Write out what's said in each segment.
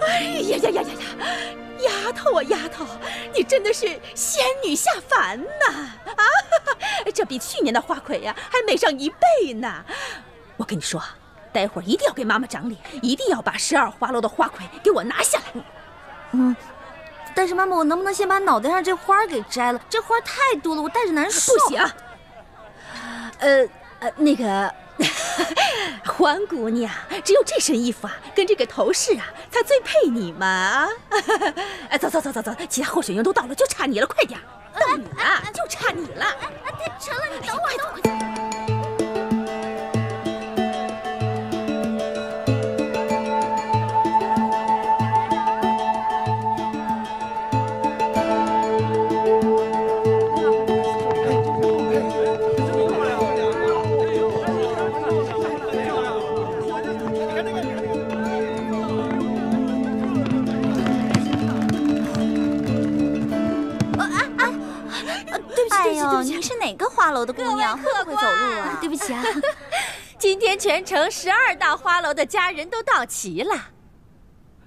哎呀呀呀呀呀！丫头啊丫头，你真的是仙女下凡呐！啊，这比去年的花魁呀还美上1倍呢！我跟你说，待会儿一定要给妈妈长脸，一定要把12花楼的花魁给我拿下来。但是妈妈，我能不能先把脑袋上这花给摘了？这花太多了，我戴着难受。不行。那个欢姑娘，只有这身衣服啊，跟这个头饰啊，才最配你嘛！走，其他候选人都到了，就差你了，快点！到你了，就差你了！太沉了，你等会儿，快走！您是哪个花楼的姑娘？会不会走路啊？对不起啊。今天全城12大花楼的家人都到齐了，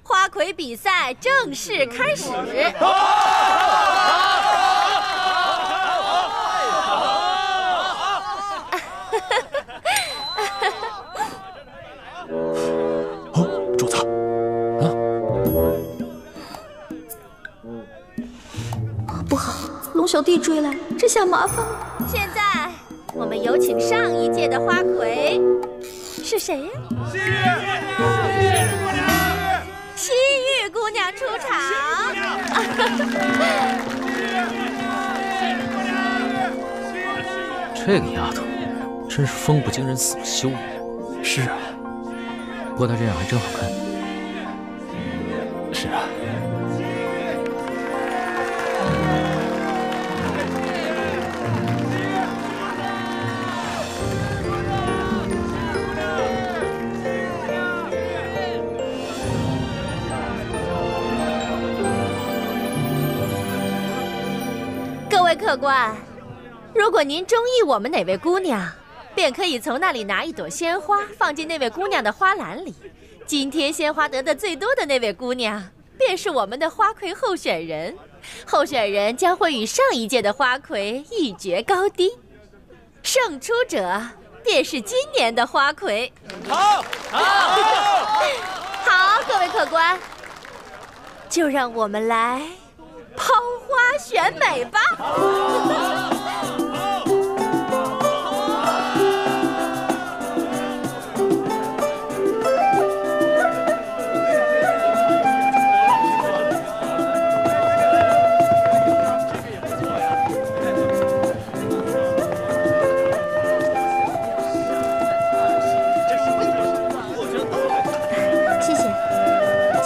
花魁比赛正式开始。主子，不好，龙小弟追来，这下麻烦了。现在我们有请上一届的花魁，是谁呀？西域姑娘出场。这个丫头真是风不惊人死不休。是啊，不过她这样还真好看。是啊。各位客官，如果您中意我们哪位姑娘，便可以从那里拿一朵鲜花放进那位姑娘的花篮里。今天鲜花得的最多的那位姑娘，便是我们的花魁候选人。候选人将会与上一届的花魁一决高低，胜出者便是今年的花魁。好，各位客官，就让我们来抛花选美吧。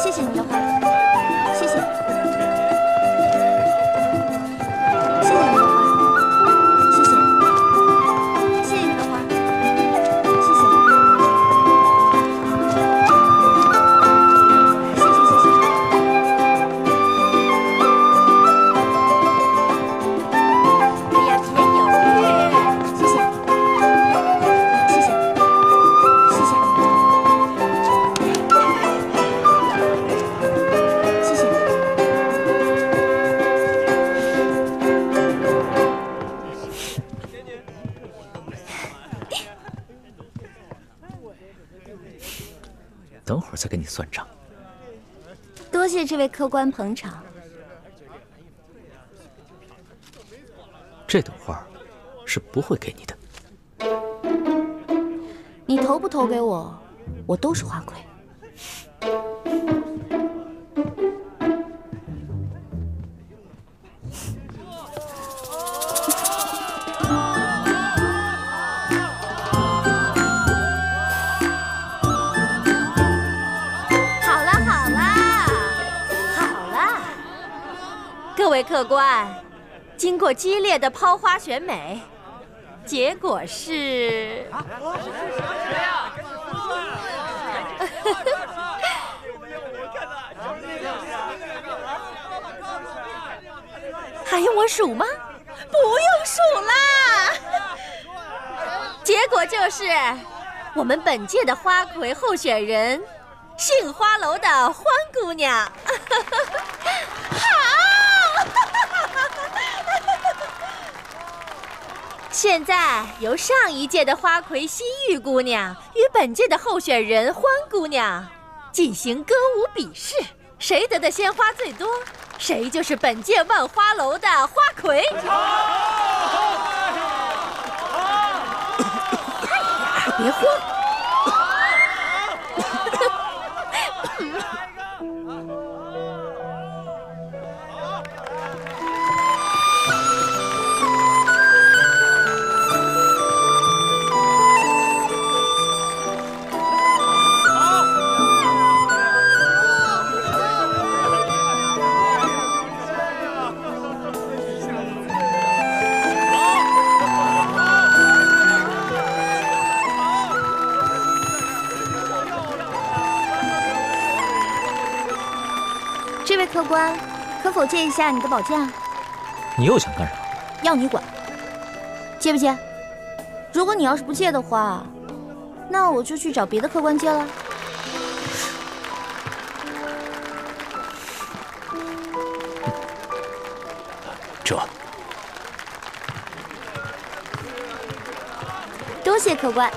谢谢你的花，谢谢。谢谢你的花，谢谢。谢谢你的花，谢谢。谢谢谢谢。不要提前犹豫。谢谢。谢谢。谢谢。等会儿再跟你算账。多谢这位客官捧场。这朵花是不会给你的。你投不投给我，我都是花魁。各位客官，经过激烈的抛花选美，结果是……还用我数吗？不用数啦。结果就是，我们本届的花魁候选人杏花楼的欢姑娘。好！现在由上一届的花魁西域姑娘与本届的候选人欢姑娘进行歌舞比试，谁得的鲜花最多，谁就是本届万花楼的花魁。别慌。这位客官，可否借一下你的宝剑？你又想干什么？要你管，借不借？如果你要是不借的话，那我就去找别的客官借了。这，多谢客官。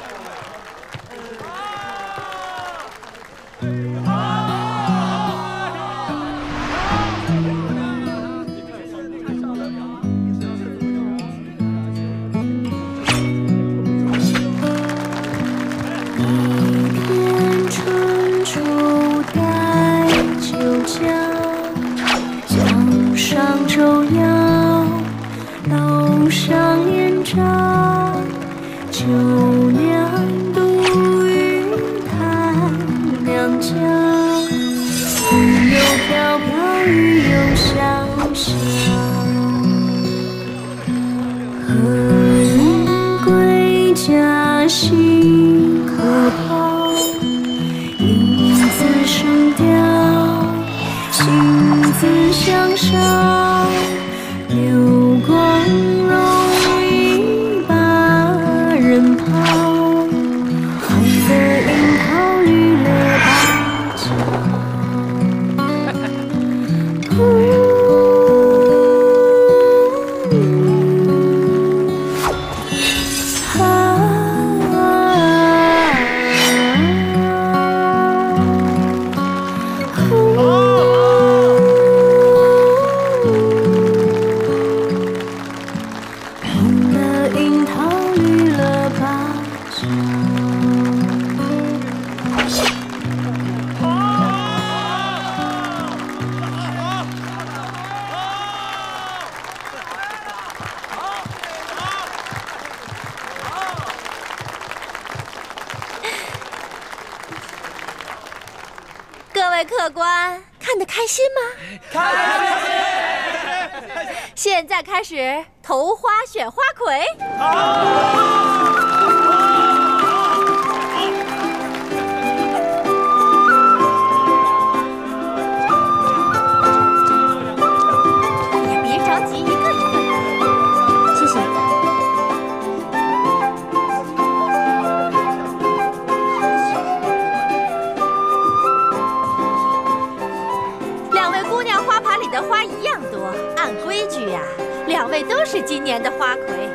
各位客官，看得开心吗？开心！现在开始投花选花魁。别着急，一个一个来。谢谢。两位姑娘花盘里的花一样多，按规矩呀，两位都是今年的花魁。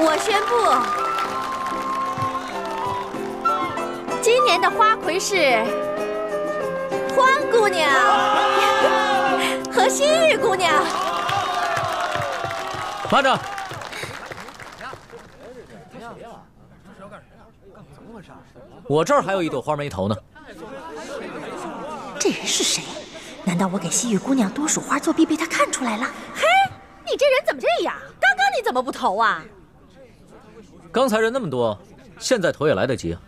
我宣布，今年的花魁是欢姑娘和西域姑娘。慢着！我这儿还有一朵花没投呢。这人是谁？难道我给西域姑娘多数花作弊被他看出来了？嘿，你这人怎么这样？刚刚你怎么不投啊？刚才人那么多，现在投也来得及啊。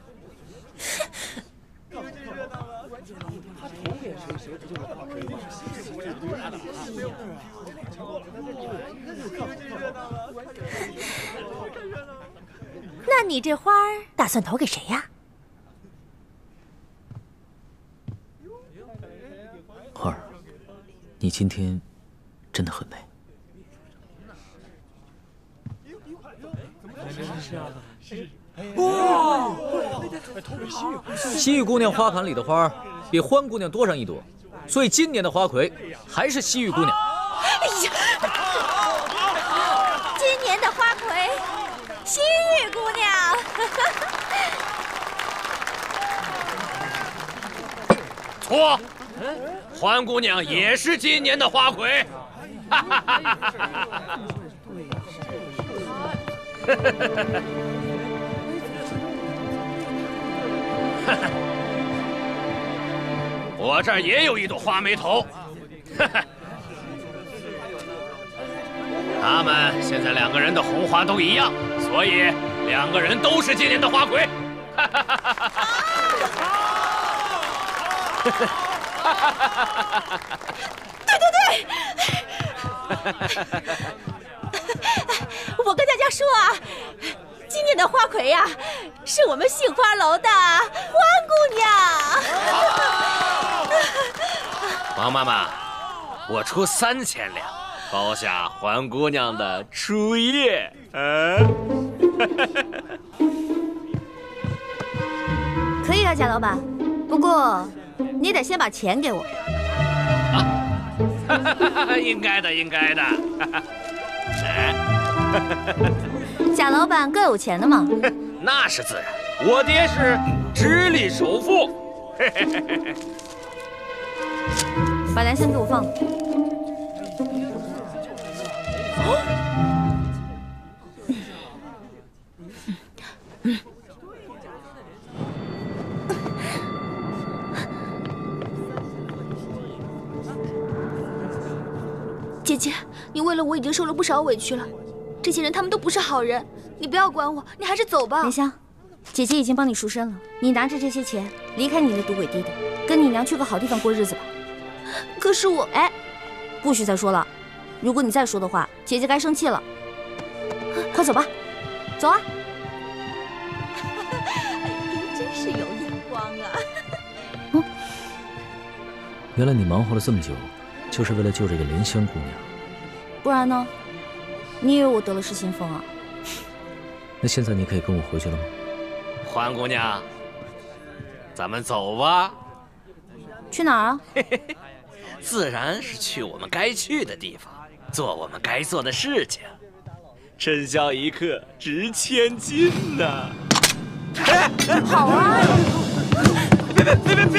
那你这花儿打算投给谁呀？花儿，你今天真的很美。西域姑娘花盘里的花比欢姑娘多上一朵，所以今年的花魁还是西域姑娘。哎呀，今年的花魁，西域姑娘。错，欢姑娘也是今年的花魁。我这儿也有一朵花眉头，他们现在2个人的红花都一样，所以2个人都是今年的花魁。对，我跟大家说啊，今年的花魁呀，是我们杏花楼的欢姑娘。王妈妈，我出3000两，包下欢姑娘的初夜。可以啊，贾老板，不过你得先把钱给我。应该的，应该的。贾老板够有钱的嘛？那是自然，我爹是直隶首富。把蓝香给我放了。姐姐，你为了我已经受了不少委屈了。这些人他们都不是好人，你不要管我，你还是走吧。莲香，姐姐已经帮你赎身了，你拿着这些钱离开你的赌鬼爹爹，跟你娘去个好地方过日子吧。可是我……哎，不许再说了，如果你再说的话，姐姐该生气了。快走吧，走啊！您真是有眼光啊！原来你忙活了这么久，就是为了救这个莲香姑娘。不然呢？你以为我得了失心疯啊？那现在你可以跟我回去了吗？欢姑娘，咱们走吧。去哪儿啊？自然是去我们该去的地方，做我们该做的事情。真香一刻值千金呐！好啊！别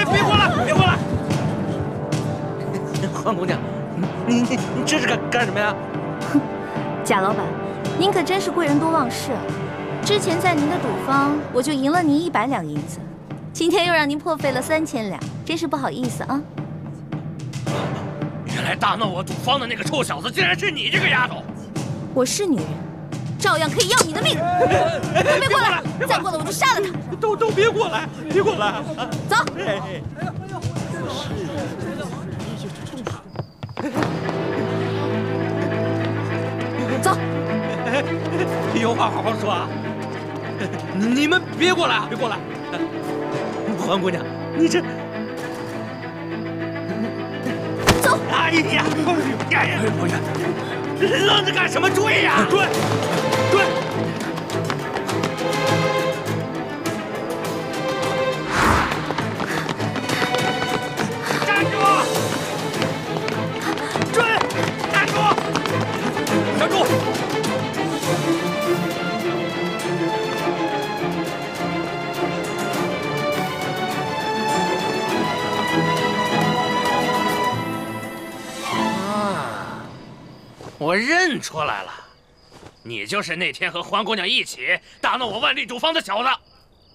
过来！别过来！欢姑娘，你这是干什么呀？贾老板，您可真是贵人多忘事啊！之前在您的赌坊，我就赢了您100两银子，今天又让您破费了3000两，真是不好意思啊！原来大闹我赌坊的那个臭小子，竟然是你这个丫头！我是女人，照样可以要你的命！都别过来！再过来我就杀了他！都别过来！别过来！走！走！有话好好说啊！你们别过来啊！别过来！欢姑娘，你这……走！哎呀！不是，愣着干什么？追呀！追！站住！追！站住！站住！我认出来了，你就是那天和欢姑娘一起大闹我万利赌坊的小子。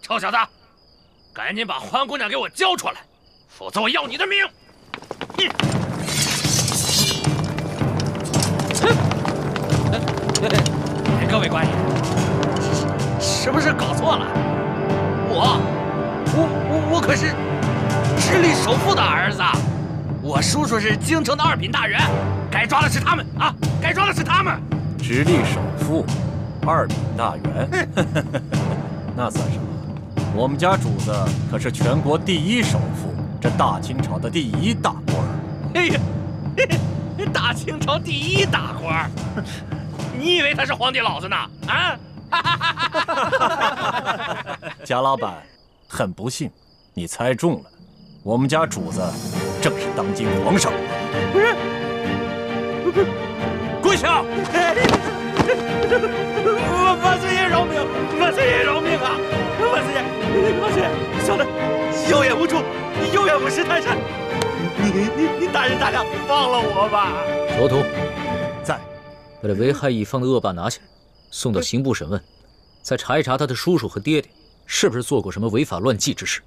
臭小子，赶紧把欢姑娘给我交出来，否则我要你的命！各位官爷，是不是搞错了？我可是直隶首富的儿子，我叔叔是京城的2品大员，该抓的是他们啊！该抓的是他们。直隶首富，2品大员，那算什么？我们家主子可是全国第1首富，这大清朝的第1大官儿。哎呀，大清朝第1大官儿，你以为他是皇帝老子呢？啊！贾老板，很不幸，你猜中了，我们家主子正是当今皇上。跪下！万岁爷饶命！万岁爷饶命啊！万岁爷，万岁爷，小的有眼无珠，有眼无识泰山。你大人大量，放了我吧！小童，在，把这危害一方的恶霸拿下来，送到刑部审问，再查一查他的叔叔和爹爹是不是做过什么违法乱纪之事。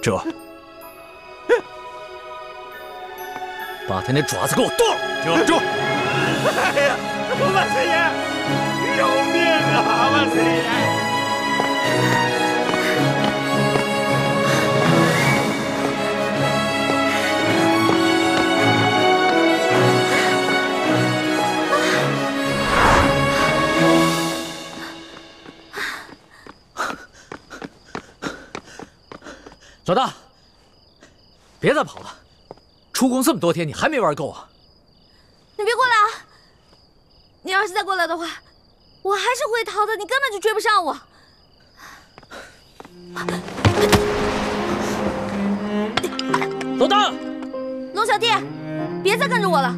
这，把他那爪子给我剁了！住！哎呀，万岁爷，饶命啊！万岁爷！老大，别再跑了！出宫这么多天，你还没玩够啊？你别过来啊！你要是再过来的话，我还是会逃的，你根本就追不上我。老大，龙小弟，别再跟着我了，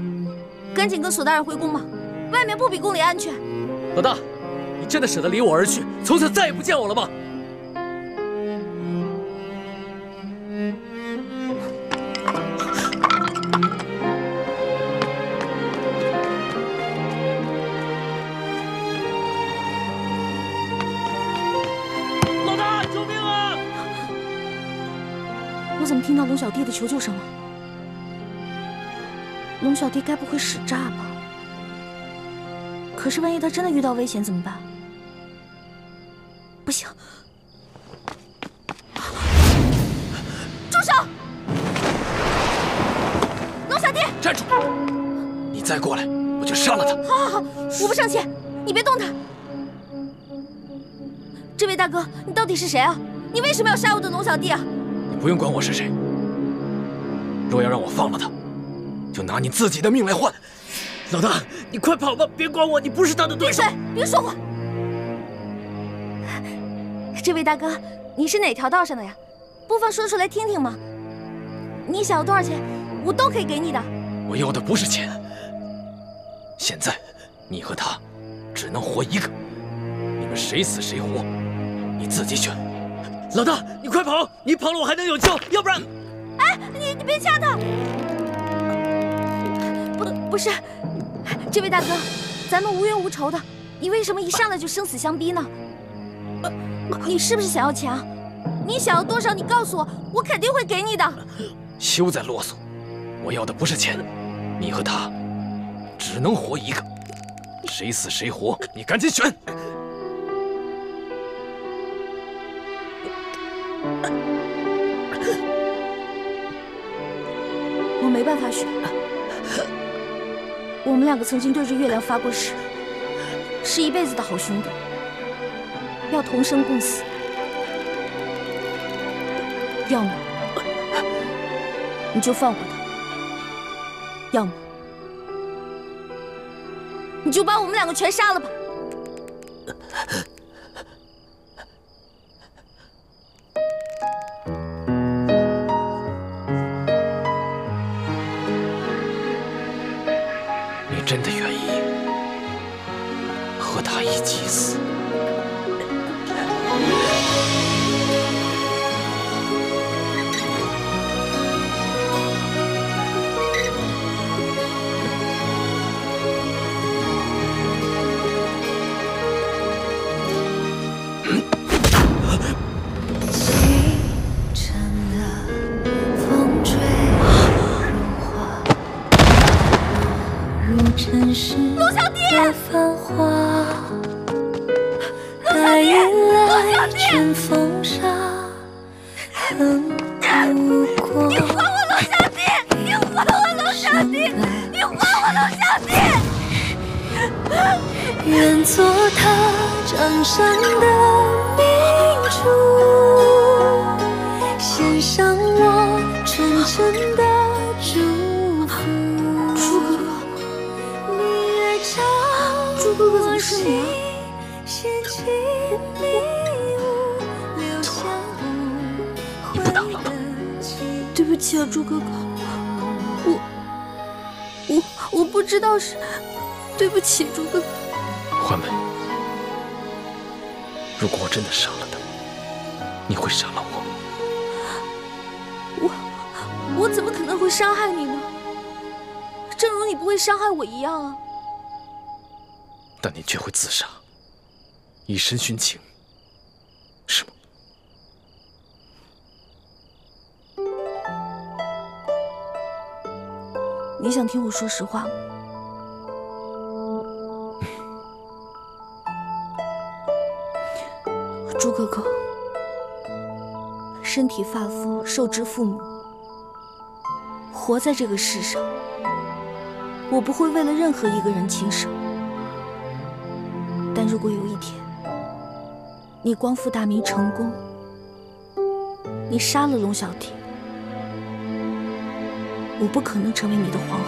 赶紧跟索大人回宫吧，外面不比宫里安全。老大，你真的舍得离我而去，从此再也不见我了吗？我怎么听到龙小弟的求救声了？龙小弟该不会使诈吧？可是万一他真的遇到危险怎么办？不行！住手！龙小弟，站住！你再过来，我就杀了他！好好好，我不生气，你别动他。这位大哥，你到底是谁啊？你为什么要杀我的龙小弟啊？不用管我是谁，若要让我放了他，就拿你自己的命来换。老大，你快跑吧，别管我，你不是他的对手。闭嘴，别说话。这位大哥，你是哪条道上的呀？不妨说出来听听嘛。你想要多少钱，我都可以给你的。我要的不是钱，现在你和他只能活一个，你们谁死谁活，你自己选。老大，你快跑！你跑了我还能有救，要不然……哎，你别掐他！不是，这位大哥，咱们无冤无仇的，你为什么一上来就生死相逼呢？你是不是想要钱啊？你想要多少？你告诉我，我肯定会给你的。休再啰嗦，我要的不是钱，你和他只能活一个，谁死谁活，你赶紧选。我没办法选，我们两个曾经对着月亮发过誓，是一辈子的好兄弟，要同生共死。要么你就放过他，要么你就把我们两个全杀了吧。真的愿意和他一起死？龙小弟，繁华，带引来春风沙，恨不过。你还我龙小弟！你还我龙小弟！你还我龙小弟！愿做他掌上的明珠，献上我纯真的祝福。猪哥哥怎么是你啊？你不打了？对不起啊，朱哥哥，我不知道是，对不起，朱哥哥。欢梅，如果我真的杀了他，你会杀了我？我怎么可能会伤害你呢？正如你不会伤害我一样啊。但你却会自杀，以身殉情，是吗？你想听我说实话吗？朱哥哥，身体发肤受之父母，活在这个世上，我不会为了任何一个人轻生。但如果有一天你光复大明成功，你杀了龙小弟，我不可能成为你的皇后，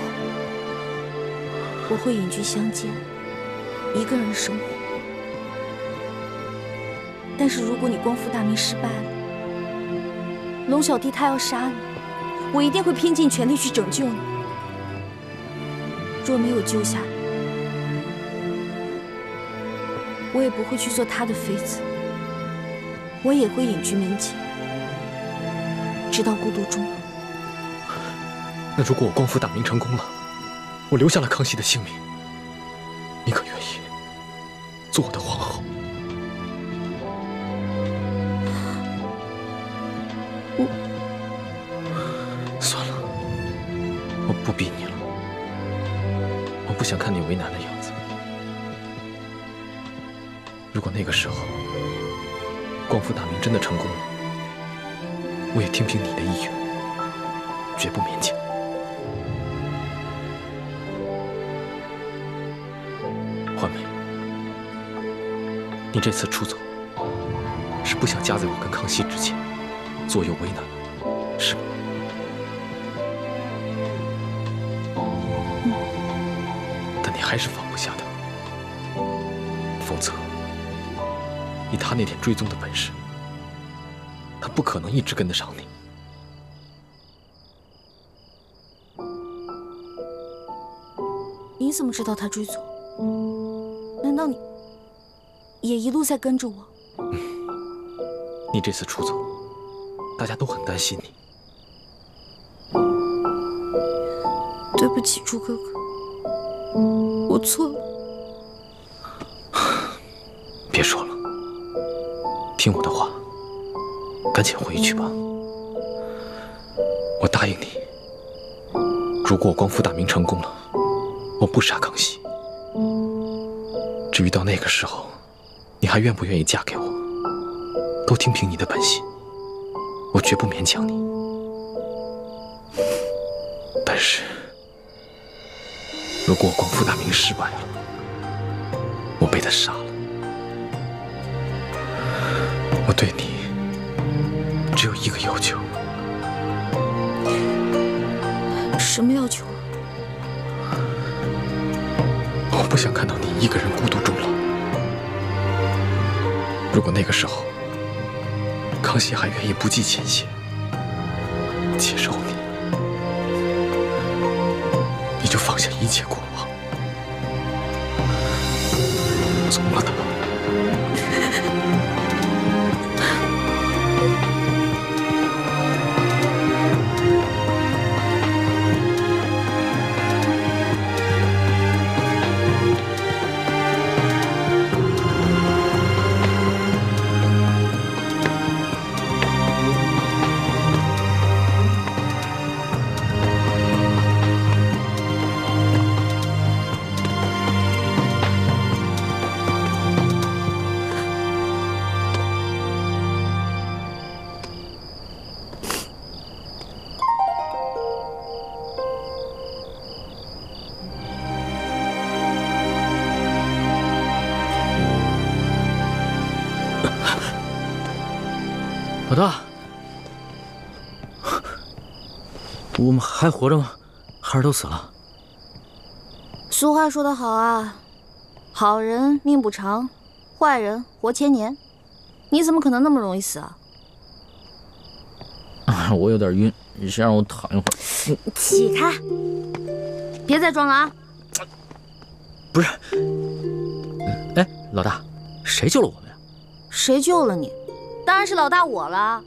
我会隐居乡间，一个人生活。但是如果你光复大明失败了，龙小弟他要杀你，我一定会拼尽全力去拯救你。若没有救下你，我也不会去做他的妃子，我也会隐居民间，直到孤独终老。那如果我光复大明成功了，我留下了康熙的性命，你可愿意做我的皇后？算了，我不逼你了，我不想看你为难的样子。如果那个时候光复大明真的成功了，我也听凭你的意愿，绝不勉强。欢梅，你这次出走，是不想夹在我跟康熙之间，左右为难，是吗？但你还是放不下他，否则，以他那点追踪的本事，他不可能一直跟得上你。你怎么知道他追踪？难道你也一路在跟着我？你这次出走，大家都很担心你。对不起，朱哥哥，我错了。别说了，听我的话，赶紧回去吧。我答应你，如果我光复大明成功了，我不杀康熙。至于到那个时候，你还愿不愿意嫁给我，都听凭你的本心，我绝不勉强你。但是，如果我光复大明失败了，我被他杀了，我对你只有一个要求。什么要求啊？我不想看到你一个人孤独终老。如果那个时候康熙还愿意不计前嫌接受你，你就放下一切过往，从了他。老大，我们还活着吗？孩儿都死了。俗话说得好啊，好人命不长，坏人活千年。你怎么可能那么容易死啊？我有点晕，你先让我躺一会儿。起开，别再装了啊！不是，哎，老大，谁救了我们呀？谁救了你？当然是老大我了。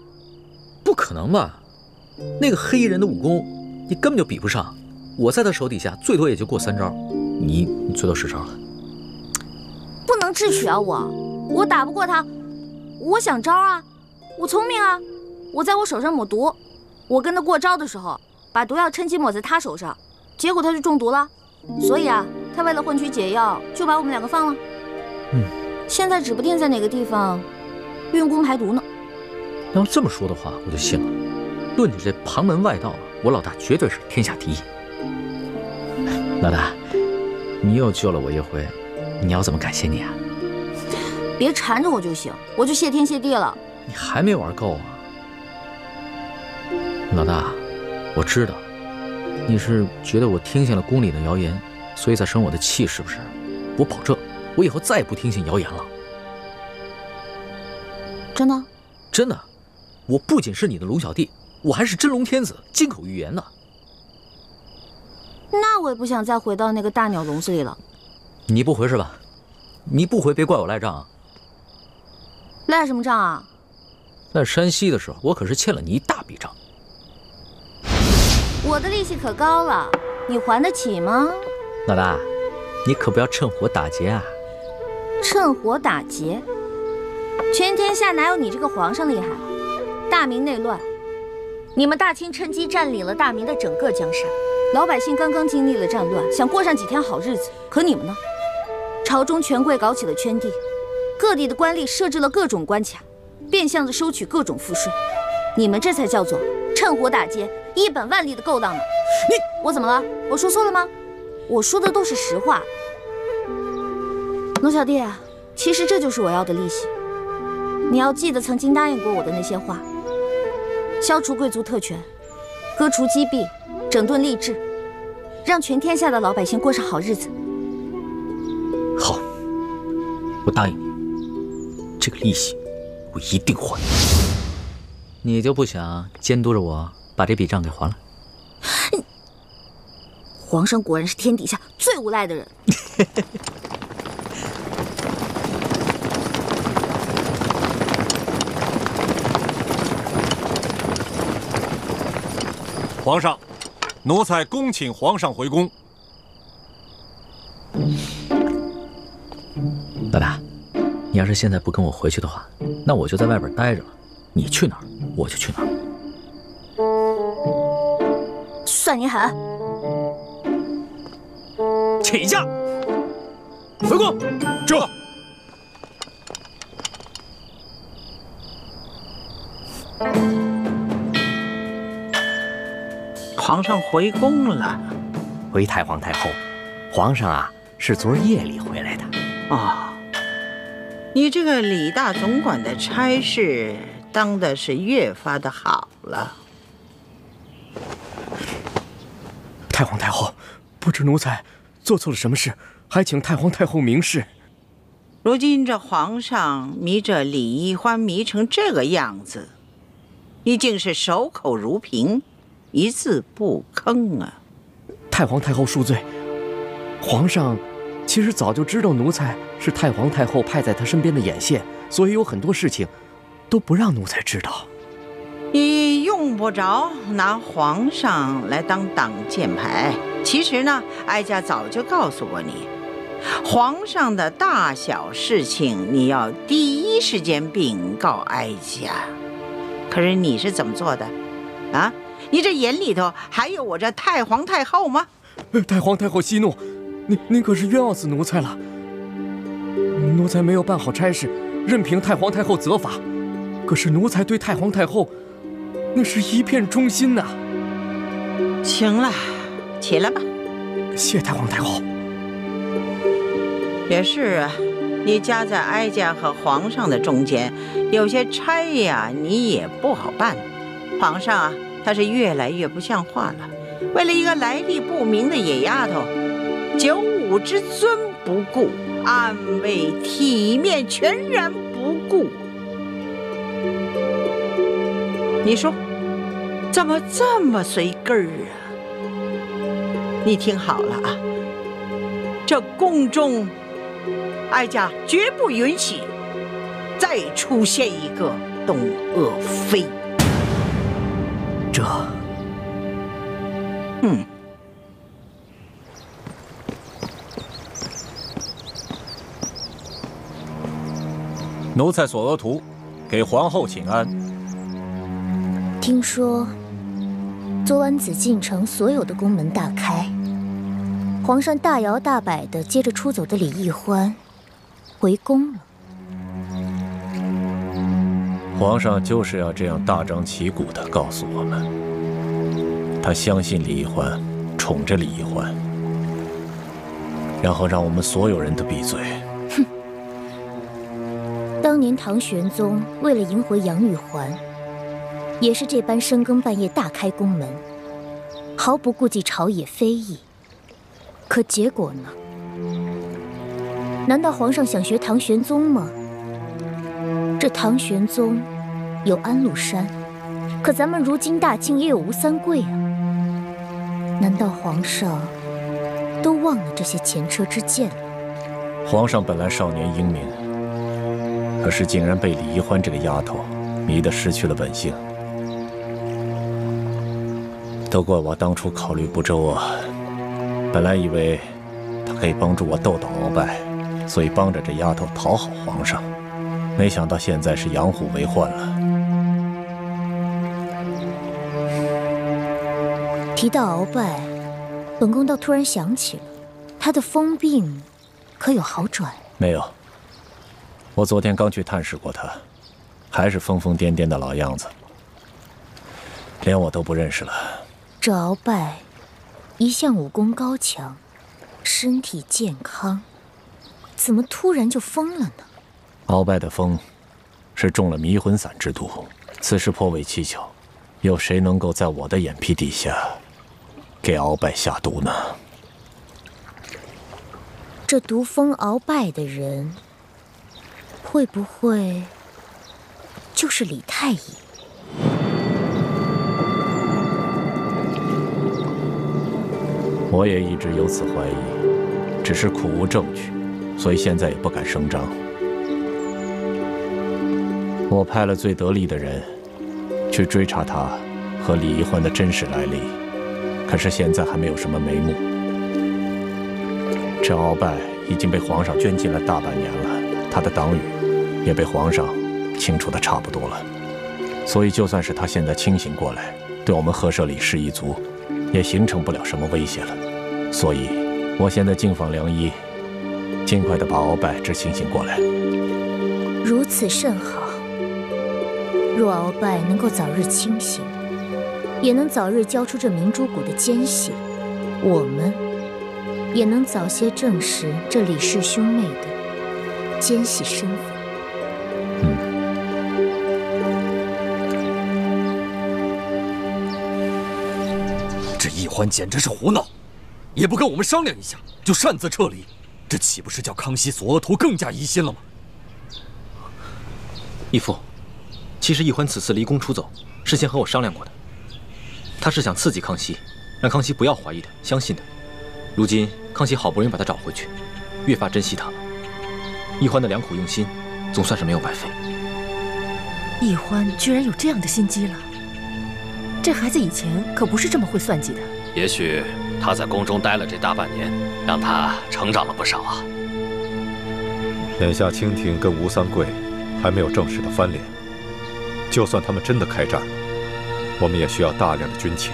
不可能吧？那个黑衣人的武功，你根本就比不上。我在他手底下，最多也就过3招，你最多10招了。不能智取啊！我打不过他，我想招啊，我聪明啊，我在我手上抹毒，我跟他过招的时候，把毒药趁机抹在他手上，结果他就中毒了，所以啊，他为了换取解药，就把我们2个放了。现在指不定在哪个地方运功排毒呢。要这么说的话，我就信了。论你这旁门外道，我老大绝对是天下第一。老大，你又救了我一回，你要怎么感谢你啊？别缠着我就行，我就谢天谢地了。你还没玩够啊？老大，我知道你是觉得我听信了宫里的谣言，所以才生我的气，是不是？我保证，我以后再也不听信谣言了。真的？真的，我不仅是你的龙小弟，我还是真龙天子，金口玉言呢。那我也不想再回到那个大鸟笼子里了。你不回是吧？你不回，别怪我赖账啊。赖什么账啊？在山西的时候，我可是欠了你一大笔账。我的利息可高了，你还得起吗？老大，你可不要趁火打劫啊！趁火打劫？全天下哪有你这个皇上厉害？大明内乱，你们大清趁机占领了大明的整个江山，老百姓刚刚经历了战乱，想过上几天好日子，可你们呢？朝中权贵搞起了圈地，各地的官吏设置了各种关卡，变相的收取各种赋税，你们这才叫做趁火打劫，一本万利的勾当呢！我怎么了？我说错了吗？我说的都是实话。龙小弟，其实这就是我要的利息。你要记得曾经答应过我的那些话：消除贵族特权，割除积弊，整顿吏治，让全天下的老百姓过上好日子。好，我答应你，这个利息我一定还。你就不想监督着我把这笔账给还了？皇上果然是天底下最无赖的人。皇上，奴才恭请皇上回宫。老大，你要是现在不跟我回去的话，那我就在外边待着了。你去哪儿，我就去哪儿。算你狠！起驾，回宫。这。皇上回宫了。回太皇太后，皇上啊是昨儿夜里回来的。哦，你这个李大总管的差事当的是越发的好了。太皇太后，不知奴才做错了什么事，还请太皇太后明示。如今这皇上迷着李易欢迷成这个样子，你竟是守口如瓶，一字不吭啊！太皇太后恕罪，皇上其实早就知道奴才是太皇太后派在他身边的眼线，所以有很多事情都不让奴才知道。你用不着拿皇上来当挡箭牌。其实呢，哀家早就告诉过你，皇上的大小事情你要第一时间禀告哀家。可是你是怎么做的啊？你这眼里头还有我这太皇太后吗？太皇太后息怒，您可是冤枉死奴才了。奴才没有办好差事，任凭太皇太后责罚。可是奴才对太皇太后那是一片忠心呐。行了，起来吧。谢太皇太后。也是啊，你夹在哀家和皇上的中间，有些差呀，你也不好办。皇上啊，他是越来越不像话了。为了一个来历不明的野丫头，9五之尊不顾，安危体面全然不顾。你说，怎么这么随根儿啊？你听好了啊，这宫中，哀家绝不允许再出现一个董鄂妃。这，奴才索额图，给皇后请安。听说昨晚紫禁城所有的宫门大开，皇上大摇大摆的接着出走的李易欢回宫了。皇上就是要这样大张旗鼓地告诉我们，他相信李易欢，宠着李易欢，然后让我们所有人都闭嘴。哼！当年唐玄宗为了迎回杨玉环，也是这般深更半夜大开宫门，毫不顾忌朝野非议。可结果呢？难道皇上想学唐玄宗吗？这唐玄宗有安禄山，可咱们如今大清也有吴三桂啊。难道皇上都忘了这些前车之鉴了？皇上本来少年英明，可是竟然被李易欢这个丫头迷得失去了本性。都怪我当初考虑不周啊！本来以为她可以帮助我斗倒鳌拜，所以帮着这丫头讨好皇上，没想到现在是养虎为患了。提到鳌拜，本宫倒突然想起了，他的疯病可有好转？没有，我昨天刚去探视过他，还是疯疯癫癫的老样子，连我都不认识了。这鳌拜一向武功高强，身体健康，怎么突然就疯了呢？鳌拜的疯是中了迷魂散之毒，此事颇为蹊跷，有谁能够在我的眼皮底下给鳌拜下毒呢？这毒疯鳌拜的人，会不会就是李太医？我也一直有此怀疑，只是苦无证据，所以现在也不敢声张。我派了最得力的人去追查他和李易欢的真实来历，可是现在还没有什么眉目。这鳌拜已经被皇上圈禁了大半年了，他的党羽也被皇上清除的差不多了，所以就算是他现在清醒过来，对我们赫舍李氏一族也形成不了什么威胁了。所以我现在敬访良医，尽快的把鳌拜治清醒过来。如此甚好。若鳌拜能够早日清醒，也能早日交出这明珠谷的奸细，我们也能早些证实这李氏兄妹的奸细身份。这易欢简直是胡闹，也不跟我们商量一下就擅自撤离，这岂不是叫康熙索额图更加疑心了吗？义父，其实易欢此次离宫出走，事先和我商量过的。他是想刺激康熙，让康熙不要怀疑他，相信他。如今康熙好不容易把他找回去，越发珍惜他了。易欢的良苦用心，总算是没有白费。易欢居然有这样的心机了，这孩子以前可不是这么会算计的。也许他在宫中待了这大半年，让他成长了不少啊。眼下清廷跟吴三桂还没有正式的翻脸，就算他们真的开战了，我们也需要大量的军情。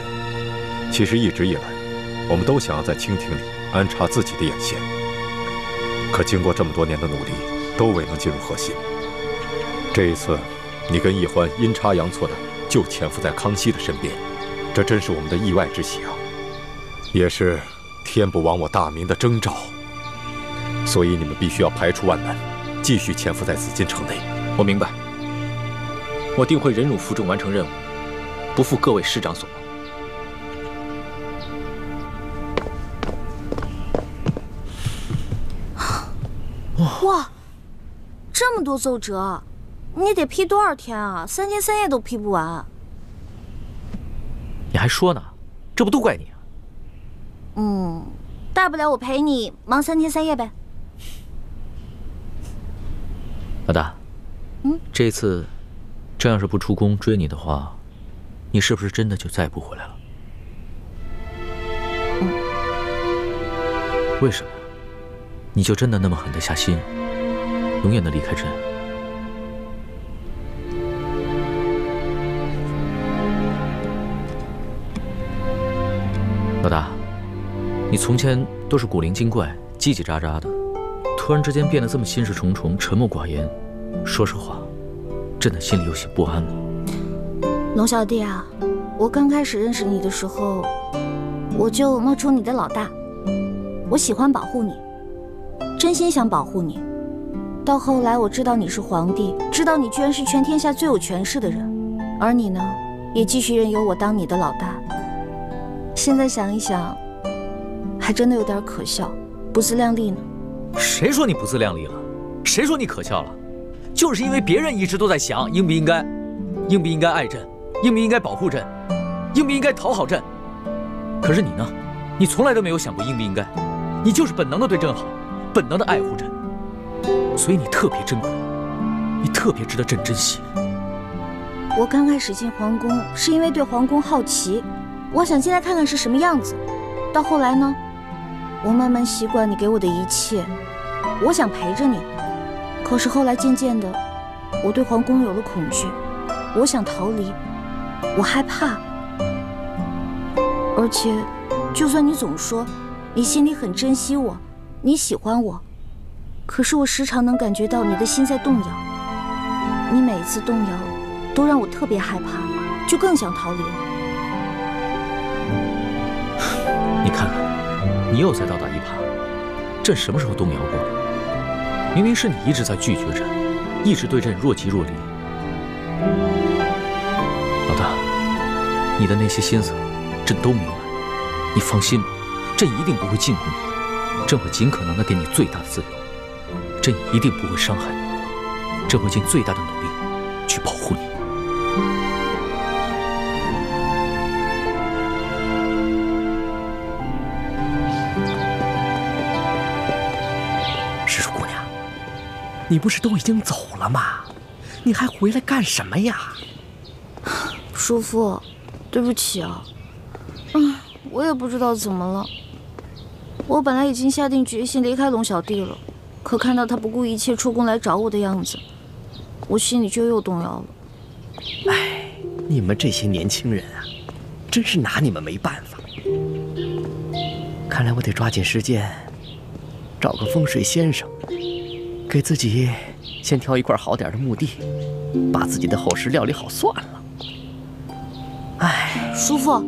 其实一直以来，我们都想要在清廷里安插自己的眼线，可经过这么多年的努力，都未能进入核心。这一次，你跟易欢阴差阳错的就潜伏在康熙的身边，这真是我们的意外之喜啊，也是天不亡我大明的征兆。所以你们必须要排除万难，继续潜伏在紫禁城内。我明白，我定会忍辱负重完成任务，不负各位师长所望。哇，这么多奏折，你得批多少天啊？3天3夜都批不完。你还说呢？这不都怪你啊？大不了我陪你忙3天3夜呗。老大，这次这要是不出宫追你的话，你是不是真的就再也不回来了？为什么？你就真的那么狠得下心，永远的离开朕？老大，你从前都是古灵精怪、叽叽喳喳的，突然之间变得这么心事重重、沉默寡言，说实话，朕的心里有些不安了。龙小弟啊，我刚开始认识你的时候，我就冒充你的老大，我喜欢保护你，真心想保护你。到后来我知道你是皇帝，知道你居然是全天下最有权势的人，而你呢，也继续任由我当你的老大。现在想一想，还真的有点可笑，不自量力呢。谁说你不自量力了？谁说你可笑了？就是因为别人一直都在想应不应该爱朕，应不应该保护朕，应不应该讨好朕。可是你呢？你从来都没有想过应不应该，你就是本能的对朕好，本能的爱护朕，所以你特别珍贵，你特别值得朕珍惜。我刚开始进皇宫是因为对皇宫好奇，我想进来看看是什么样子。到后来呢，我慢慢习惯你给我的一切，我想陪着你。可是后来渐渐的，我对皇宫有了恐惧，我想逃离，我害怕。而且，就算你总说你心里很珍惜我，你喜欢我，可是我时常能感觉到你的心在动摇。你每一次动摇，都让我特别害怕，就更想逃离了。你看看，你又在倒打一耙。朕什么时候动摇过？明明是你一直在拒绝朕，一直对朕若即若离。老大，你的那些心思，朕都明白。你放心吧，朕一定不会禁锢你，朕会尽可能的给你最大的自由，朕也一定不会伤害你，朕会尽最大的努力去保护你。你不是都已经走了吗？你还回来干什么呀？叔父，对不起啊。我也不知道怎么了。我本来已经下定决心离开龙小弟了，可看到他不顾一切出宫来找我的样子，我心里就又动摇了。哎，你们这些年轻人啊，真是拿你们没办法。看来我得抓紧时间，找个风水先生。给自己先挑一块好点的墓地，把自己的后事料理好算了。哎，叔父，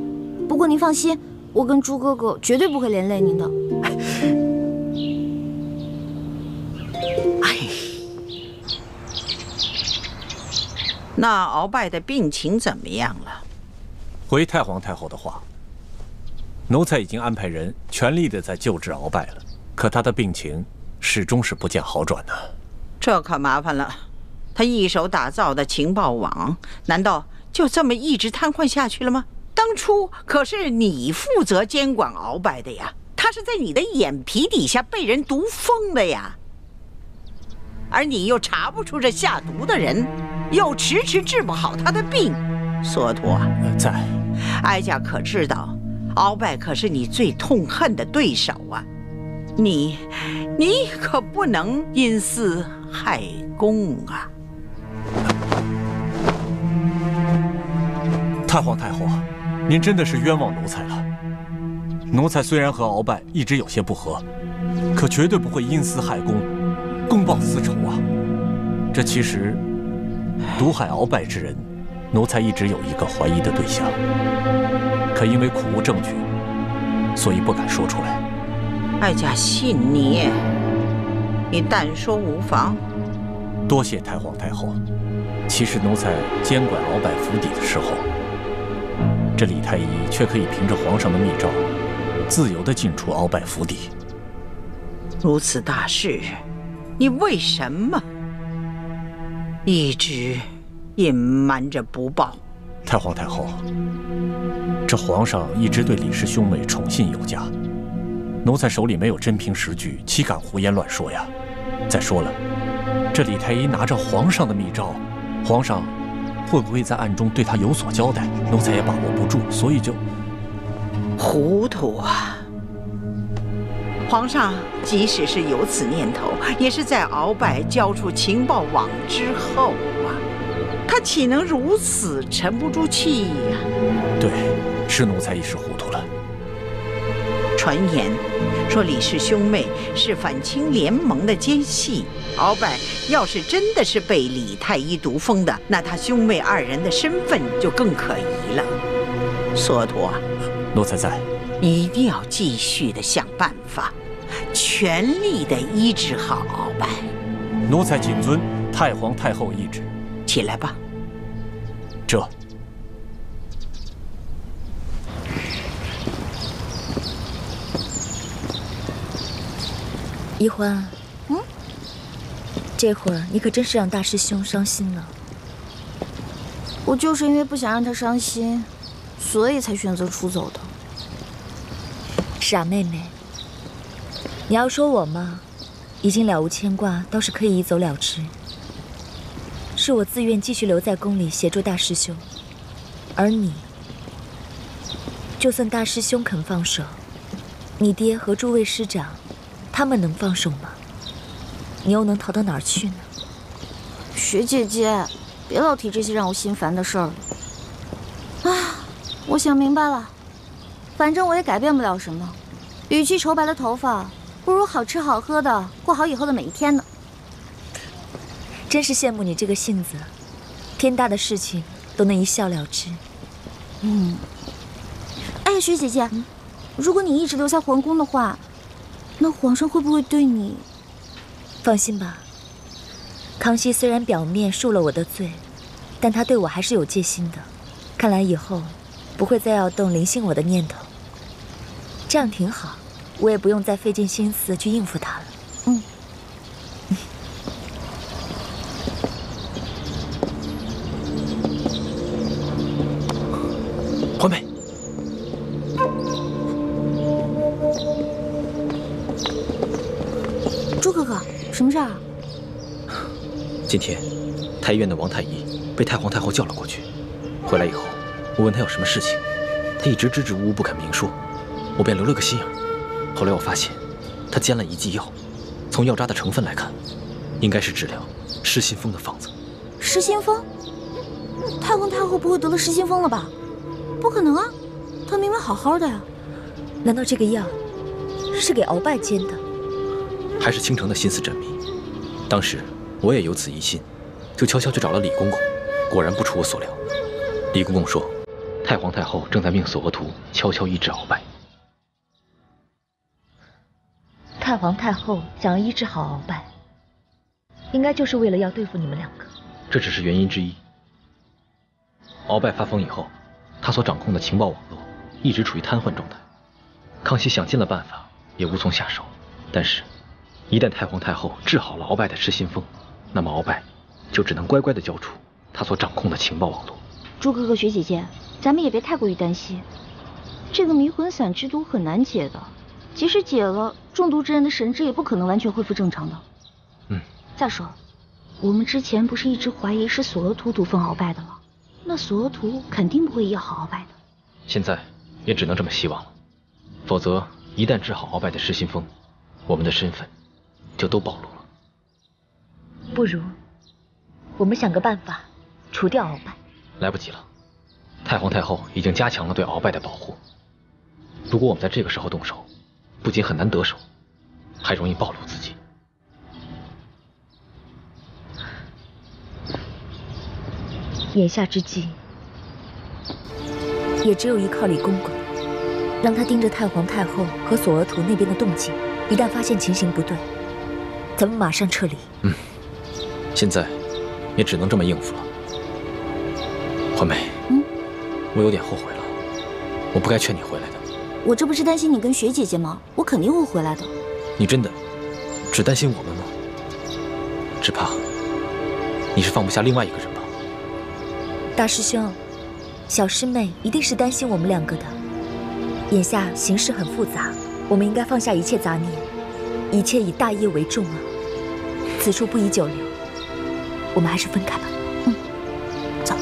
不过您放心，我跟猪哥哥绝对不会连累您的。那鳌拜的病情怎么样了？回太皇太后的话，奴才已经安排人全力的在救治鳌拜了，可他的病情始终是不见好转呢。这可麻烦了，他一手打造的情报网，难道就这么一直瘫痪下去了吗？当初可是你负责监管鳌拜的呀，他是在你的眼皮底下被人毒疯的呀，而你又查不出这下毒的人，又迟迟治不好他的病。索托，在，哀家可知道，鳌拜可是你最痛恨的对手啊。你可不能因私害公啊！太皇太后，您真的是冤枉奴才了。奴才虽然和鳌拜一直有些不和，可绝对不会因私害公，公报私仇啊。这其实毒害鳌拜之人，奴才一直有一个怀疑的对象，可因为苦无证据，所以不敢说出来。哀家信你，你但说无妨。多谢太皇太后。其实奴才监管鳌拜府邸的时候，这李太医却可以凭着皇上的密诏，自由地进出鳌拜府邸。如此大事，你为什么一直隐瞒着不报？太皇太后，这皇上一直对李氏兄妹宠信有加，奴才手里没有真凭实据，岂敢胡言乱说呀？再说了，这李太医拿着皇上的密诏，皇上会不会在暗中对他有所交代？奴才也把握不住，所以就糊涂啊！皇上即使是有此念头，也是在鳌拜交出情报网之后啊，他岂能如此沉不住气呀？对，是奴才一时糊涂了。传言说李氏兄妹是反清联盟的奸细，鳌拜要是真的是被李太医毒封的，那他兄妹二人的身份就更可疑了。索陀，奴才在，一定要继续的想办法，全力的医治好鳌拜。奴才谨遵太皇太后懿旨。起来吧。这。宜欢，这会儿你可真是让大师兄伤心了。我就是因为不想让他伤心，所以才选择出走的。傻妹妹，你要说我嘛，已经了无牵挂，倒是可以一走了之。是我自愿继续留在宫里协助大师兄，而你，就算大师兄肯放手，你爹和诸位师长，他们能放手吗？你又能逃到哪儿去呢？雪姐姐，别老提这些让我心烦的事儿了。我想明白了，反正我也改变不了什么。与其愁白了头发，不如好吃好喝的过好以后的每一天呢。真是羡慕你这个性子，天大的事情都能一笑了之。哎，雪姐姐，如果你一直留在皇宫的话，那皇上会不会对你……放心吧，康熙虽然表面恕了我的罪，但他对我还是有戒心的。看来以后不会再要动临幸我的念头，这样挺好，我也不用再费尽心思去应付他了。环美，朱哥哥，什么事儿？今天太医院的王太医被太皇太后叫了过去，回来以后，我问他有什么事情，他一直支支吾吾不肯明说，我便留了个心眼。后来我发现，他煎了一剂药，从药渣的成分来看，应该是治疗失心疯的方子。失心疯？太皇太后不会得了失心疯了吧？不可能啊，她明明好好的呀。难道这个药是给鳌拜煎的？还是倾城的心思缜密。当时我也有此疑心，就悄悄去找了李公公，果然不出我所料。李公公说，太皇太后正在命索额图悄悄医治鳌拜。太皇太后想要医治好鳌拜，应该就是为了要对付你们两个。这只是原因之一。鳌拜发疯以后，他所掌控的情报网络一直处于瘫痪状态，康熙想尽了办法也无从下手。但是，一旦太皇太后治好了鳌拜的失心疯，那么鳌拜就只能乖乖地交出他所掌控的情报网络。朱哥哥、雪姐姐，咱们也别太过于担心，这个迷魂散之毒很难解的，即使解了，中毒之人的神智也不可能完全恢复正常的。再说，我们之前不是一直怀疑是索额图毒封鳌拜的吗？那索额图肯定不会医好鳌拜的。现在也只能这么希望了，否则一旦治好鳌拜的失心疯，我们的身份就都暴露了。不如我们想个办法除掉鳌拜。来不及了，太皇太后已经加强了对鳌拜的保护。如果我们在这个时候动手，不仅很难得手，还容易暴露自己。眼下之计，也只有依靠李公公，让他盯着太皇太后和索额图那边的动静，一旦发现情形不对，咱们马上撤离。现在也只能这么应付了。环美，我有点后悔了，我不该劝你回来的。我这不是担心你跟雪姐姐吗？我肯定会回来的。你真的只担心我们吗？只怕你是放不下另外一个人吧。大师兄，小师妹一定是担心我们两个的。眼下形势很复杂，我们应该放下一切杂念，一切以大业为重啊！此处不宜久留，我们还是分开吧。走。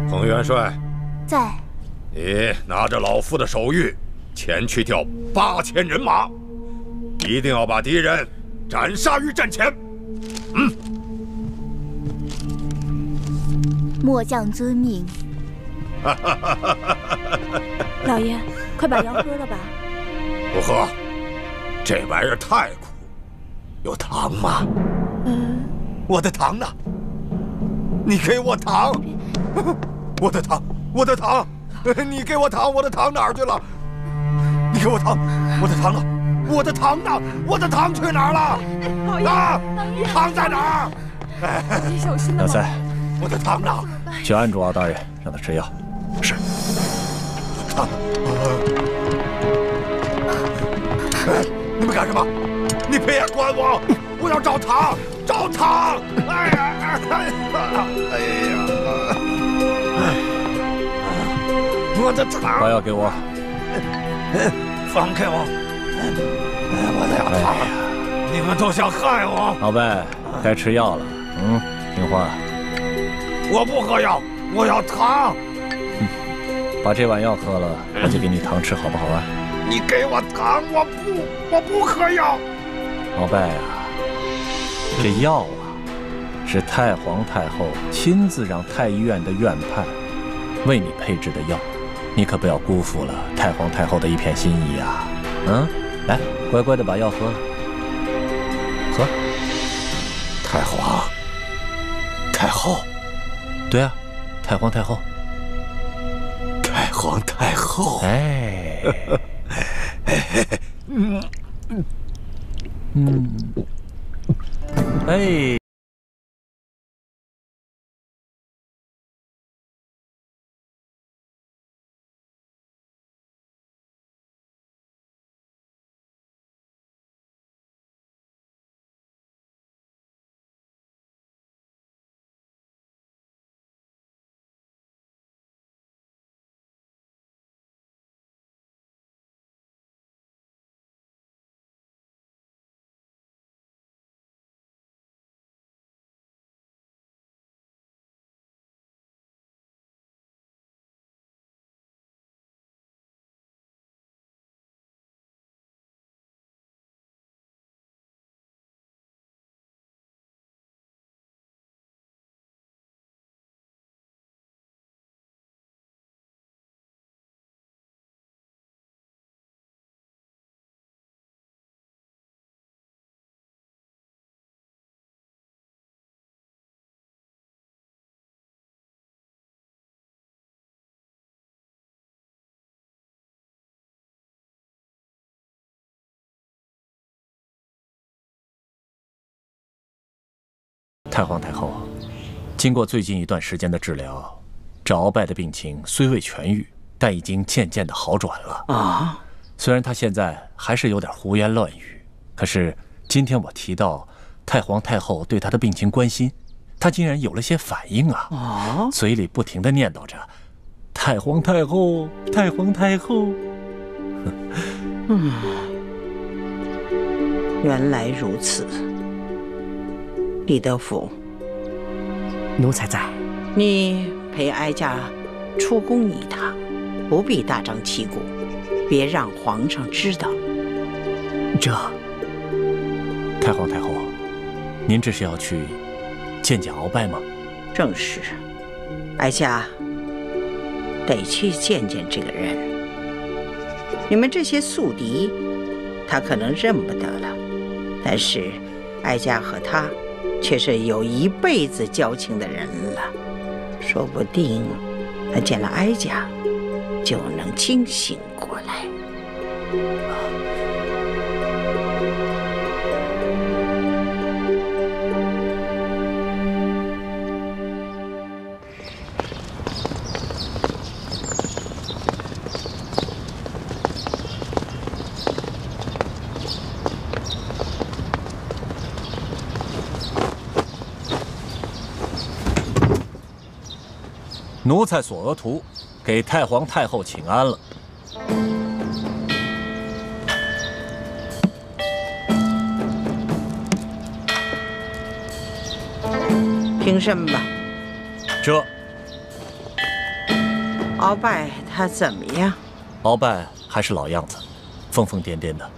彭元帅，在。你拿着老夫的手谕，前去调8000人马，一定要把敌人斩杀于阵前。末将遵命。老爷，快把药喝了吧。不喝，这玩意儿太苦。有糖吗？我的糖呢？你给我糖！我的糖，我的糖！你给我糖，我的糖哪儿去了？你给我糖，我的糖呢？我的糖呢？我的糖去哪儿了？啊！糖在哪儿？小心老三，我的糖呢？去按住敖大人，让他吃药。是。糖。你们干什么？你别管我！我要找糖，找糖！哎呀！哎呀！我的糖！把药给我！放开我！我的糖！你们都想害我！老伯，该吃药了。听话。我不喝药，我要糖。把这碗药喝了，我就给你糖吃，好不好啊？你给我糖，我不喝药。老伯呀，这药啊，是太皇太后亲自让太医院的院判为你配制的药，你可不要辜负了太皇太后的一片心意啊！来，乖乖的把药喝了，喝。太皇太后，对啊，太皇太后。太皇太后，哎，哎。太皇太后，经过最近一段时间的治疗，这鳌拜的病情虽未痊愈，但已经渐渐的好转了啊。虽然他现在还是有点胡言乱语，可是今天我提到太皇太后对他的病情关心，他竟然有了些反应啊！嘴里不停地念叨着“太皇太后，太皇太后”。原来如此。李德福，奴才在。你陪哀家出宫一趟，不必大张旗鼓，别让皇上知道。这，太皇太后，您这是要去见见鳌拜吗？正是，哀家得去见见这个人。你们这些宿敌，他可能认不得了，但是哀家和他却是有一辈子交情的人了，说不定他见了哀家就能清醒过来。奴才索额图给太皇太后请安了。平身吧。这鳌拜他怎么样？鳌拜还是老样子，疯疯癫癫的。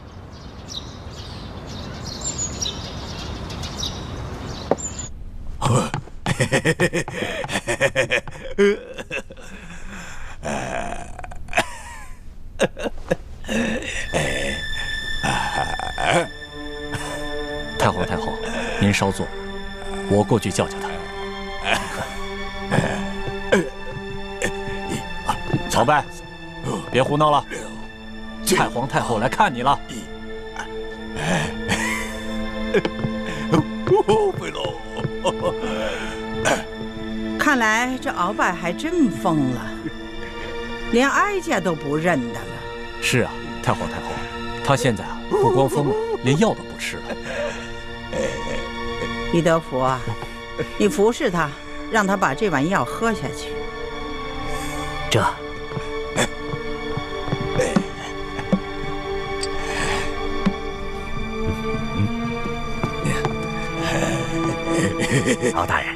太皇太后，您稍坐，我过去叫叫他。鳌拜，别胡闹了，太皇太后来看你了。看来这鳌拜还真疯了，连哀家都不认得了。是啊，太皇太后，他现在啊不光疯了，连药都不吃了。李德福啊，你服侍他，让他把这碗药喝下去。这。敖大人，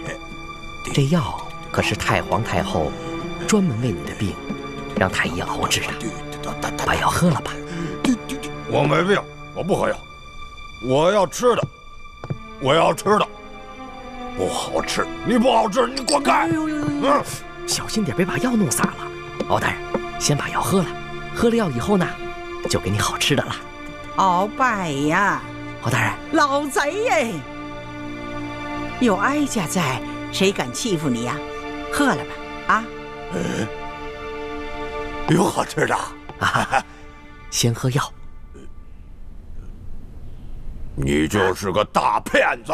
这药可是太皇太后专门为你的病让太医熬制的，把药喝了吧。我没病，我不喝药，我要吃的，我要吃的，不好吃，你不好吃，你滚开！小心点，别把药弄洒了。敖大人，先把药喝了，喝了药以后呢，就给你好吃的了。鳌拜呀，敖大人，老贼耶！有哀家在，谁敢欺负你呀？喝了吧，啊！有好吃的啊！先喝药。你就是个大骗子！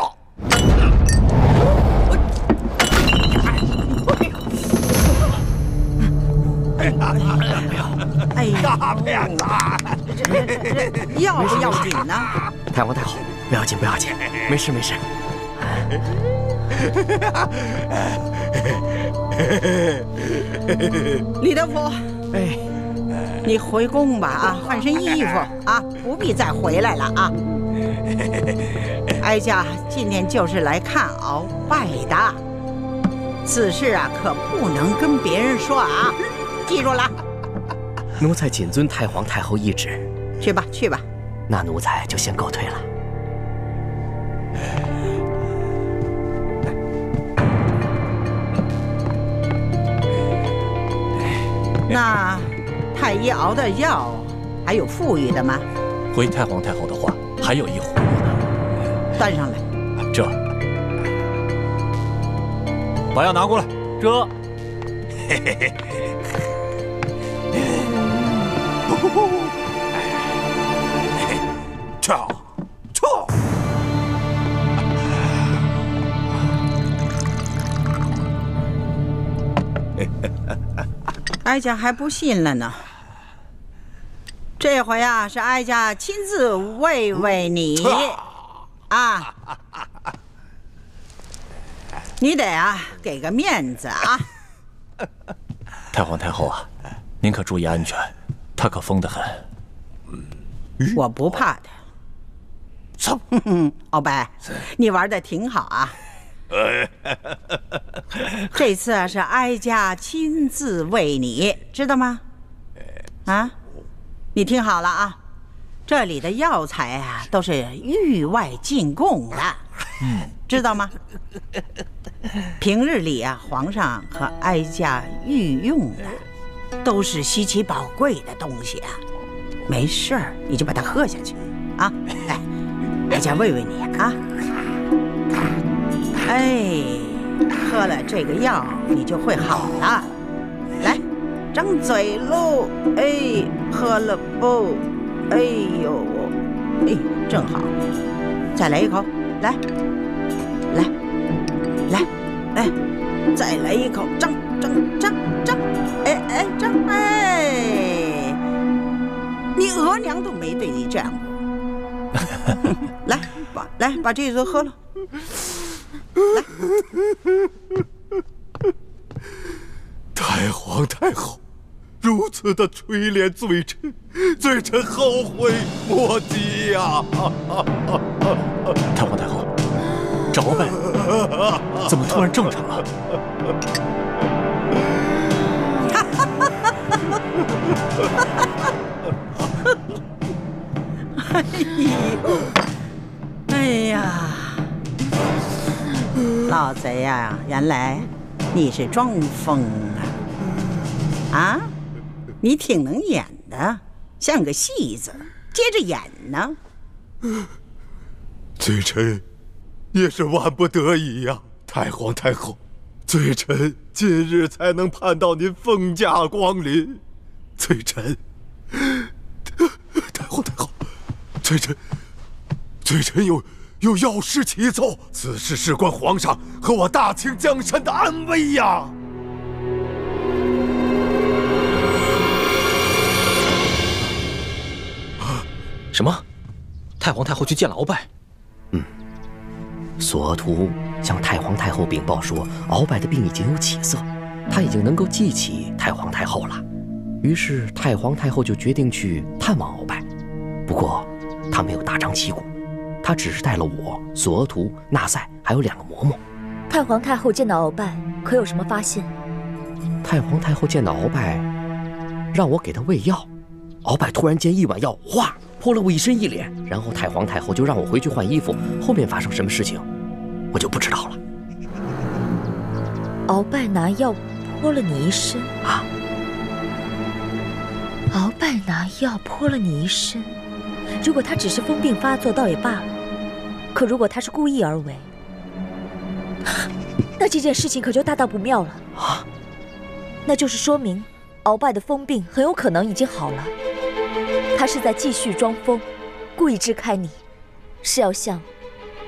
哎呀，大骗子！这要不要紧呢？太皇太后，不要紧，不要紧，没事没事。李德福，哎，你回宫吧啊，换身衣服啊，不必再回来了啊。哀家今天就是来看鳌拜的，此事啊可不能跟别人说啊，记住了。奴才谨遵太皇太后懿旨。去吧，去吧。那奴才就先告退了。那太医熬的药还有富裕的吗？回太皇太后的话，还有一葫芦呢。端上来。这，把药拿过来。这，撤。哀家还不信了呢。这回啊，是哀家亲自慰慰你啊！你得啊，给个面子啊！太皇太后啊，您可注意安全，他可疯得很。我不怕他。鳌拜，你玩的挺好啊。这次啊是哀家亲自喂你，知道吗？啊，你听好了啊，这里的药材啊都是域外进贡的，知道吗？平日里啊，皇上和哀家御用的都是稀奇宝贵的东西啊。没事儿，你就把它喝下去啊！来，哀家喂喂你啊！哎，喝了这个药，你就会好了。来，张嘴喽！哎，喝了不？哎呦，哎，正好，再来一口，来，哎，再来一口，张，哎，张，哎，你额娘都没对你这样过。来，把这个喝了。来，太皇太后如此的垂怜罪臣，罪臣后悔莫及呀！太皇太后，这鳌拜怎么突然正常了？哎呀，老贼呀，原来你是装疯啊！啊，你挺能演的，像个戏子，接着演呢。罪臣也是万不得已呀，太皇太后，罪臣今日才能盼到您凤驾光临。罪臣，太皇太后，罪臣有要事启奏，此事事关皇上和我大清江山的安危呀！什么？太皇太后去见了鳌拜？索额图向太皇太后禀报说，鳌拜的病已经有起色，他已经能够记起太皇太后了。于是太皇太后就决定去探望鳌拜，不过他没有大张旗鼓，他只是带了我、索额图、纳赛还有2个嬷嬷。太皇太后见到鳌拜，可有什么发现？太皇太后见到鳌拜，让我给他喂药，鳌拜突然间一碗药，哗，泼了我一身一脸，然后太皇太后就让我回去换衣服。后面发生什么事情，我就不知道了。鳌拜拿药泼了你一身啊！鳌拜拿药泼了你一身，如果他只是疯病发作，倒也罢了；可如果他是故意而为，那这件事情可就大大不妙了啊！那就是说明鳌拜的疯病很有可能已经好了，他是在继续装疯，故意支开你，是要向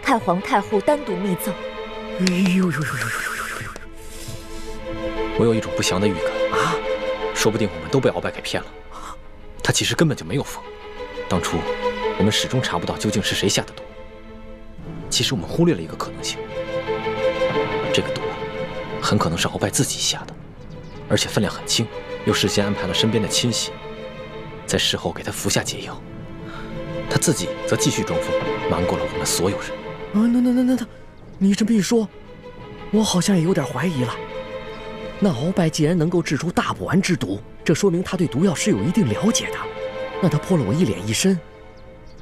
太皇太后单独密奏。我有一种不祥的预感啊！说不定我们都被鳌拜给骗了，他其实根本就没有疯。当初我们始终查不到究竟是谁下的毒，其实我们忽略了一个可能性，这个毒很可能是鳌拜自己下的，而且分量很轻，又事先安排了身边的亲信，在事后给他服下解药，他自己则继续装疯，瞒过了我们所有人。那，你这么一说，我好像也有点怀疑了。那鳌拜既然能够制出大补丸之毒，这说明他对毒药是有一定了解的。那他泼了我一脸一身，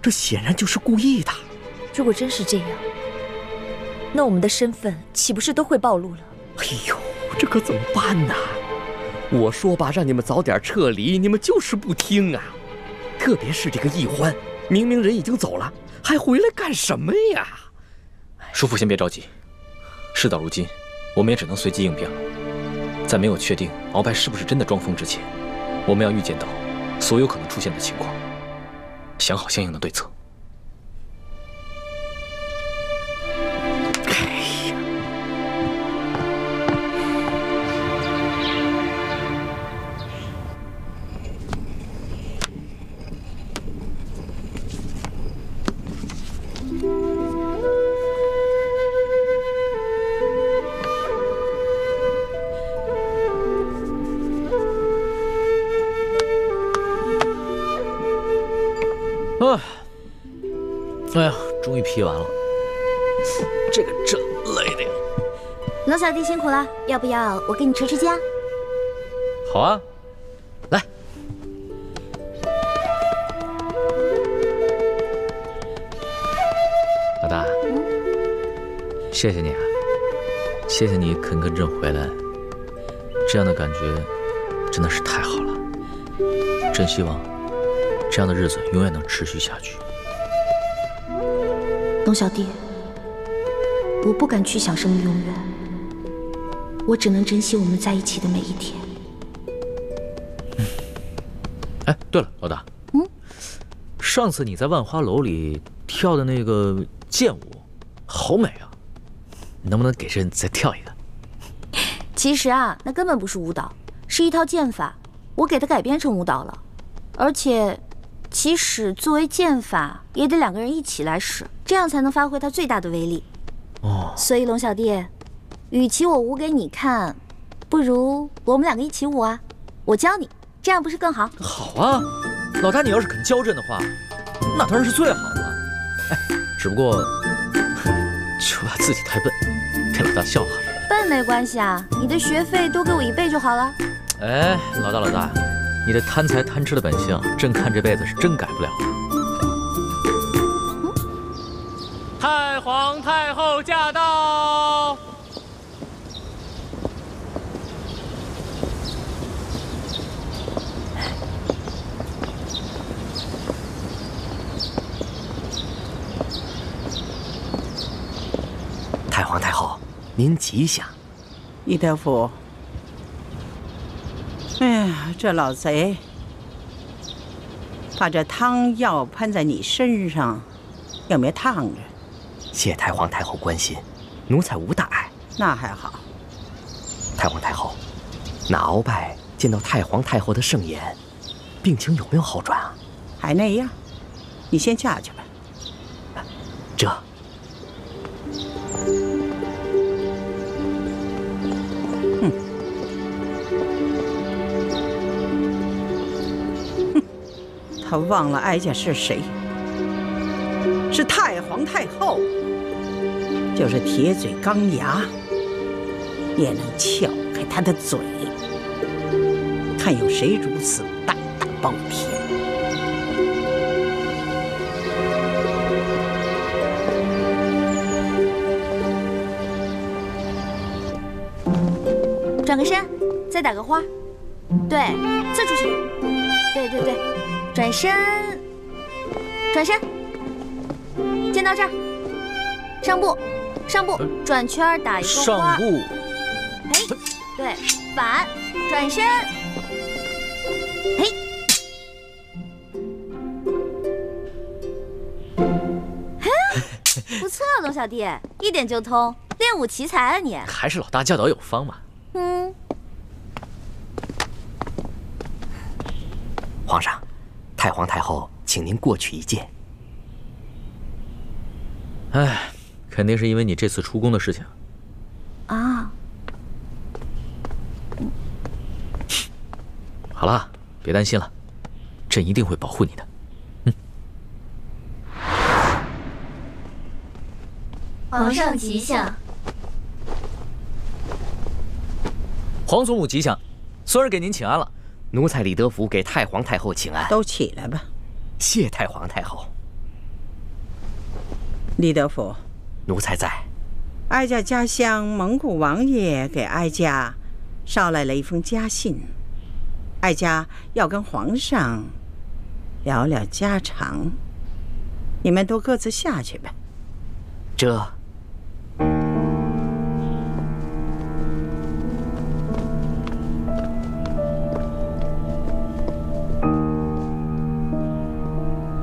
这显然就是故意的。如果真是这样，那我们的身份岂不是都会暴露了？哎呦，这可怎么办呢？我说吧，让你们早点撤离，你们就是不听啊！特别是这个易欢，明明人已经走了，还回来干什么呀？叔父先别着急，事到如今，我们也只能随机应变了。在没有确定鳌拜是不是真的装疯之前，我们要预见到所有可能出现的情况，想好相应的对策。哎呀，终于批完了，这个真累的呀。龙小弟辛苦了，要不要我给你持家？好啊，来。老大，谢谢你啊，谢谢你肯跟朕回来，这样的感觉真的是太好了。朕希望这样的日子永远能持续下去。龙小弟，我不敢去想什么永远，我只能珍惜我们在一起的每一天。哎，对了，老大，上次你在万花楼里跳的那个剑舞，好美啊！你能不能给朕再跳一个？其实啊，那根本不是舞蹈，是一套剑法，我给它改编成舞蹈了，而且。即使作为剑法，也得2个人一起来使，这样才能发挥它最大的威力。所以龙小弟，与其我舞给你看，不如我们两个一起舞啊？我教你，这样不是更好？好啊，老大，你要是肯教朕的话，那当然是最好的了。哎，只不过就怕自己太笨，被老大笑话。笨没关系啊，你的学费多给我1倍就好了。哎，老大，你这贪财贪吃的本性，朕看这辈子是真改不了了。太皇太后驾到！太皇太后，您吉祥。李德福，哎呀，这老贼把这汤药喷在你身上，有没有烫着？谢太皇太后关心，奴才无大碍。那还好。太皇太后，那鳌拜见到太皇太后的圣颜，病情有没有好转啊？还那样。你先下去吧。这。他忘了哀家是谁，是太皇太后，就是铁嘴钢牙，也能撬开他的嘴。看有谁如此胆大包天！转个身，再打个花，对，刺出去，对。转身，肩到这儿，上步，转圈打一个花。上步。哎，对，反，转身，嘿，不错，龙小弟，一点就通，练武奇才啊你！还是老大教导有方嘛。皇上。太皇太后，请您过去一见。哎，肯定是因为你这次出宫的事情啊。好了，别担心了，朕一定会保护你的。皇上吉祥。皇祖母吉祥，孙儿给您请安了。奴才李德福给太皇太后请安。都起来吧。谢太皇太后。李德福，奴才在。哀家家乡蒙古王爷给哀家捎来了一封家信，哀家要跟皇上聊聊家常，你们都各自下去吧。这。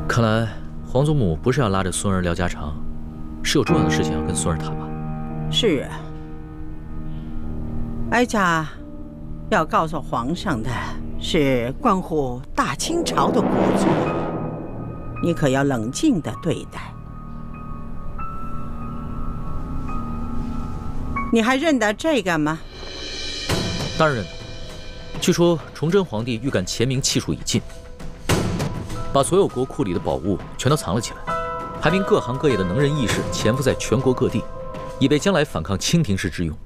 看来皇祖母不是要拉着孙儿聊家常，是有重要的事情要跟孙儿谈吧？是啊，哀家要告诉皇上的是关乎大清朝的国祚，你可要冷静地对待。你还认得这个吗？当然认得。据说崇祯皇帝预感乾明气数已尽，把所有国库里的宝物全都藏了起来，排名各行各业的能人异士潜伏在全国各地，以备将来反抗清廷时之用。